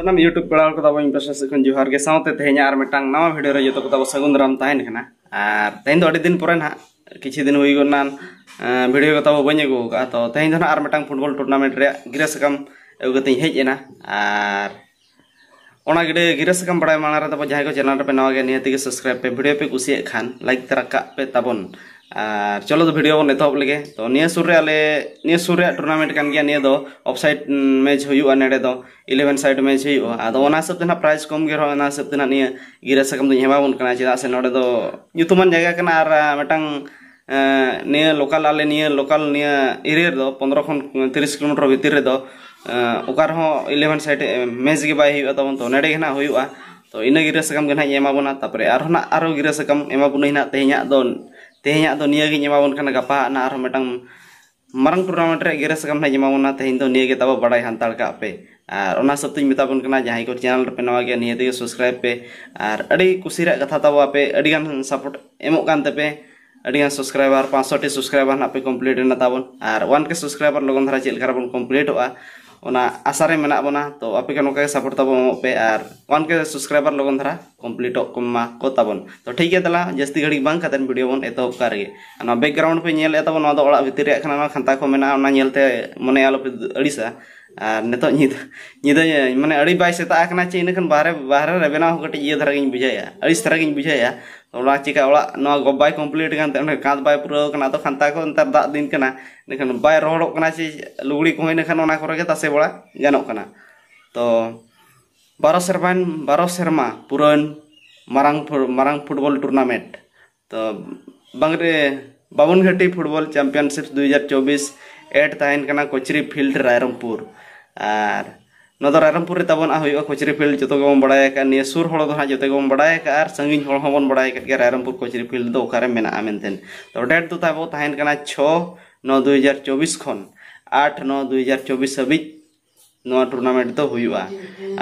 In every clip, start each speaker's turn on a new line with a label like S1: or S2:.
S1: sanam YouTube pela ko tabo impress kon johar ge saute tehnya ar metang nawa video re joto ko tabo sagun ram tahen kana ar tehin do adi din pore na kichi din hui gonan video ko tabo banye go ka to tehin do na ar metang football tournament re gira sakam eugati hej ena ar ona gide gira sakam badai mangara tabo jahay ko channel pe nawa ge niyati ge subscribe pe video pe kusi khan like taraka pe tabon আর চলো তো video বন এতব লেগে তো নিয়ে সুরে আলে নিয়ে সুরে টুর্নামেন্ট কান গিয়া নিয়ে দো অফসাইড ম্যাচ হইউ নেড়ে দো 11 সাইড ম্যাচ হইউ আদো ওনা সব তেনা প্রাইজ কম গে রনা সব তেনা নিয়ে গিরা সকম তো হেবা বন কানা চিরা সে নড়ে দো nyutuman জায়গা কানা আর মেটাং নিয়ে লোকাল আলে নিয়ে লোকাল নিয়ে এরিয়া দো 15 খন 30 কিলোমিটার ভিতর রে দো ওকার হ 11 সাইড ম্যাচ গে বাই হইউ তখন তো নেড়ে গেনা হইউয়া তো ইনা গিরা সকম গনা এমা বনা তারপরে আর হনা আরো গিরা সকম এমা বুনা হিনা তেহኛ দো tehnya do niya gi nyamabon kana gapa na ar metang marang tournament re gere sakam na nyamabon na tehin do niya ge tabo badai hantal ka pe ar ona sabtu mitabon kana jahi ko channel pe nawa ge niya de subscribe pe ar adi kusira katha tabo ape adi gan support emok kan tepe adi gan subscriber 500 ti subscriber na pe complete na tabon ar 1k subscriber logon dhara chel karabon complete oa ona asare mena bona to ape kan oka support tabo pe ar 1k subscriber logon dhara complete komma ko tabon to thik ge tala jasti gadi bang katen video bon eto karge ana background pe nyel etabon no do ola bhitir re khana khanta ko mena ona nyelte mone alo pe adisa ar neto nyida mane adi bai seta akna che ine kan bahare re bena ho kati ye dhara gin bujaya adis thara gin bujaya ola chika ola no gobai complete kan te kaat bai pura kana to khanta ko entar da din kana nekan bai rohok kana che luguri ko ine kan ona kore ge tase bola ganok kana to 12 serma puran marang football tournament तो बंगरे बावन घटी football championship 2024 eight ताइन कना कोचरी field रायरमपुर और नदर रायरमपुर रे तबन आहुयो कोचरी field जतो गम बडाय का ने सुर हळ दो जतो गम बडाय का और संगिन हळ हबन बडाय का रायरमपुर कोचरी फील्ड दो ओकारे मेना आमेनतेन तो डेट तो ताबो ताइन कना 6/9/2024 खन 8/9/2024 हबी नो टूर्नामेंट तो हुआ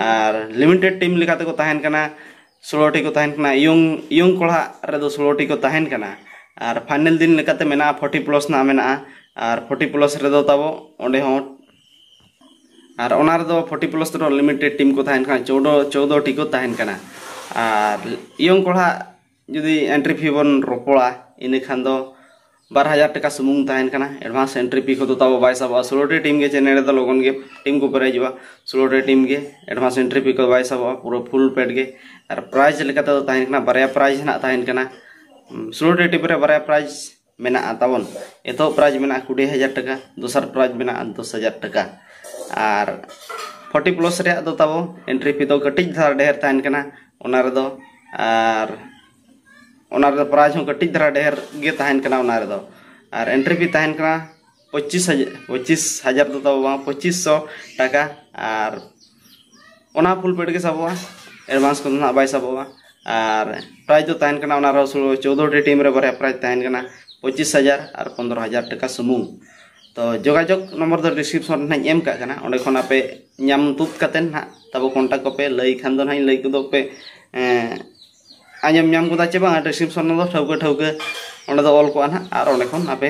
S1: और लिमिटेड टीम लेकाते को ताहेन कना 16 टी को ताहेन कना यंग कोड़ा रे दो 16 टी को ताहेन कना और फाइनल दिन लेकाते मेना 40 प्लस ना मेना और 40 प्लस रे दो ताबो ओंडे हो और ओनार दो 40 प्लस तो लिमिटेड टीम को ताहेन कना 14 टी को ताहेन कना और यंग कोड़ा जदी एंट्री फी बन रोपोड़ा इने खान दो 12,000 टका सुमुंग ताहेन कना एडवांस एंट्री फी को तो ताबो बाय सब 16 टी टीम के चेनेरे दो लोगन के टीम को परेजवा 16 टी टीम के एडवांस एंट्री फी को बाय सब पूरा फुल पेड के और प्राइज लेका तो ताहेन कना बारया प्राइज ना ताहेन कना 16 टी टीम रे बारया प्राइज मेना ताबन एतो प्राइज मेना 20,000 टका दोसर प्राइज मेना 10,000 टका और 40 प्लस रे दो ताबो एंट्री फी तो कटिज धार ढेर ताहेन कना ओना रे दो और प्राइज हो कटिज धरा ढेर गे ताहेन कना ओना रे दो और एंट्री फी ताहेन कना 25,000 तो तब 2500 टका और ओना फुल पेड के सबवा एडवांस को ना बाय सबवा और प्राइज तो ताहेन कना ओना रो 14 टी टीम रे बारे प्राइज ताहेन कना 25,000 और 15,000 टका सुमुंग तो जोगाजोग नंबर दो डिस्क्रिप्शन ना एम का कना ओंडे खना पे ᱧᱟᱢ तुत कतेन ना तब कांटेक्ट को पे लई खान दो ना लई को दो पे आजम नाम को चे बा डिस्क्रिप्शन दो ठौके ओंडे दो ऑल को ना और ओंडे खन आपे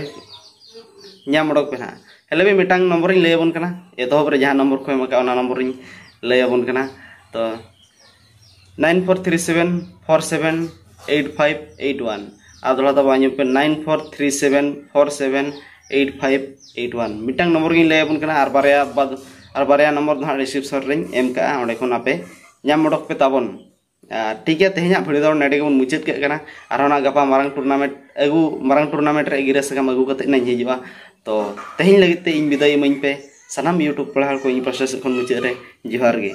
S1: नाम ओडक पे ना हेले बे मिटांग नंबर इन लेबन कना एतोब रे जहां नंबर को एमका ओना नंबर इन लेबन कना तो 9437478581 आदला दबा न्यू पे 9437478581 मिटांग नंबर इन लेबन कना आर बारया नंबर धा डिस्क्रिप्शन रे एमका ओंडे खन आपे नाम ओडक पे ताबन ठीक है तेहना भिडियो दो नेडे गन मुचाद के कना आरोना गपा मारंग टूर्नामेंट रे गिरे सगम अगु कते नई हिजुआ तो तेहिन लगिते इन विदाय मइन पे सनाम यूट्यूब पढ़ाल को इन प्रोसेस खन मुचाद रे जोहार गे।